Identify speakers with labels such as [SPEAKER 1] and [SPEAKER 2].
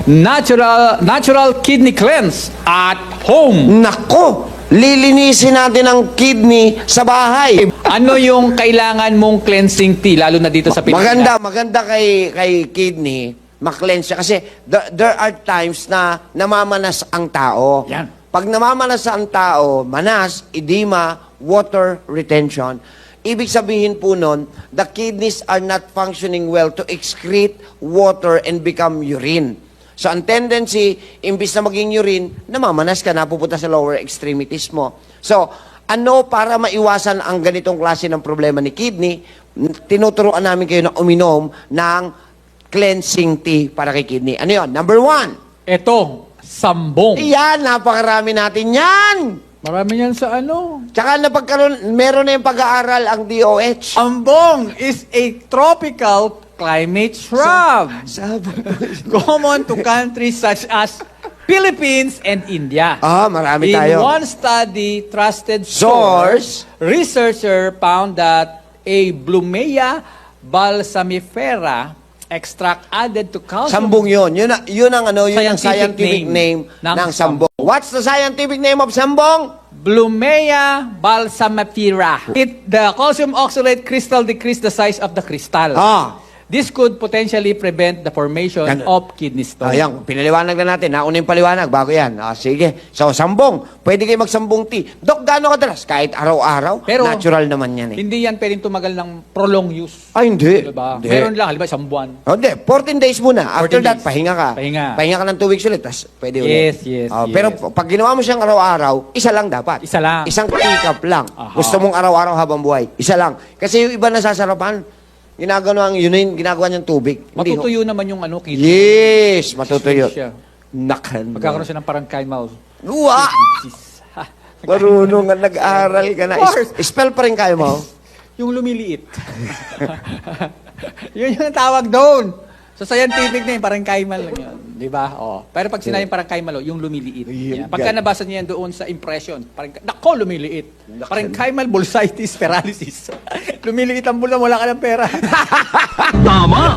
[SPEAKER 1] natural kidney cleanse at home.
[SPEAKER 2] Nako, lilinisin natin ang kidney sa bahay.
[SPEAKER 1] Ano yung kailangan mong cleansing tea, lalo na dito sa Pilipinas?
[SPEAKER 2] Maganda kay kidney, ma-cleanse siya. Kasi there are times na namamanas ang tao.
[SPEAKER 1] Yan.
[SPEAKER 2] Pag namamanas ang tao, manas, edema, water retention, ibig sabihin po nun, the kidneys are not functioning well to excrete water and become urine. So, ang tendency, imbis na maging urine, namamanas ka, napupunta sa lower extremities mo. So, ano para maiwasan ang ganitong klase ng problema ni kidney, tinuturuan namin kayo na uminom ng cleansing tea para kay kidney. Ano yun? Number 1.
[SPEAKER 1] Ito, sambong.
[SPEAKER 2] Yan, napakarami natin yan.
[SPEAKER 1] Marami yan sa ano?
[SPEAKER 2] Tsaka meron na yung pag-aaral ang DOH.
[SPEAKER 1] Sambong is a tropical climate shrub. Common to countries such as Philippines and India.
[SPEAKER 2] Marami
[SPEAKER 1] In
[SPEAKER 2] tayo.
[SPEAKER 1] one study, trusted
[SPEAKER 2] Source,
[SPEAKER 1] researcher found that a Blumea balsamifera extract added to calcium.
[SPEAKER 2] Sambong yun. Yun ang scientific name ng sambong. What's the scientific name of sambong?
[SPEAKER 1] Blumea balsamifera. The calcium oxalate crystal decrease the size of the crystal. This could potentially prevent the formation of kidney stone.
[SPEAKER 2] Ayan, pinaliwanag na natin. Nauna yung paliwanag, bago yan. Sige. So, sambong. Pwede kayo magsambong tea. Dok, gaano kadalas? Kahit araw-araw?
[SPEAKER 1] Pero,
[SPEAKER 2] natural naman yan eh.
[SPEAKER 1] Hindi yan pwedeng tumagal ng prolonged use.
[SPEAKER 2] Ay, hindi.
[SPEAKER 1] Diba?
[SPEAKER 2] Hindi.
[SPEAKER 1] Meron lang, halimbawa, isang buwan.
[SPEAKER 2] Hindi, 14 days muna. After
[SPEAKER 1] 14
[SPEAKER 2] that,
[SPEAKER 1] days.
[SPEAKER 2] pahinga ka.
[SPEAKER 1] Pahinga
[SPEAKER 2] ka ng 2 weeks ulit, tas pwede ulit.
[SPEAKER 1] Yes.
[SPEAKER 2] Pero pag ginawa mo siyang araw-araw, isa lang dapat.
[SPEAKER 1] Isa lang.
[SPEAKER 2] Isang teacup lang.
[SPEAKER 1] Aha.
[SPEAKER 2] Gusto mong araw-araw habang buhay. Isa lang. Kasi yung iba nasasarapan, ginagawa niyang tubig. Hindi,
[SPEAKER 1] Matutuyo naman yung ano, kidney.
[SPEAKER 2] yes, matutuyo.
[SPEAKER 1] Siya.
[SPEAKER 2] Nakan.
[SPEAKER 1] Magkakaroon siya ng parang kaimal.
[SPEAKER 2] Uwa! Marunong nga, nag-aral ka na.
[SPEAKER 1] Of course.
[SPEAKER 2] Spell pa rin kayo mo.
[SPEAKER 1] Yung lumiliit. Yun yung tawag doon. So, scientific na yun, parang kaimal lang yun. Di ba? Pero pag sinayang parang kaimal, yung lumiliit. Yan. Pagka nabasa niya yan doon sa impression, parang, nako, lumiliit. Parang kaimal, bursitis, paralysis. Lumiliit ang bulsa, wala ka ng pera.
[SPEAKER 3] Tama!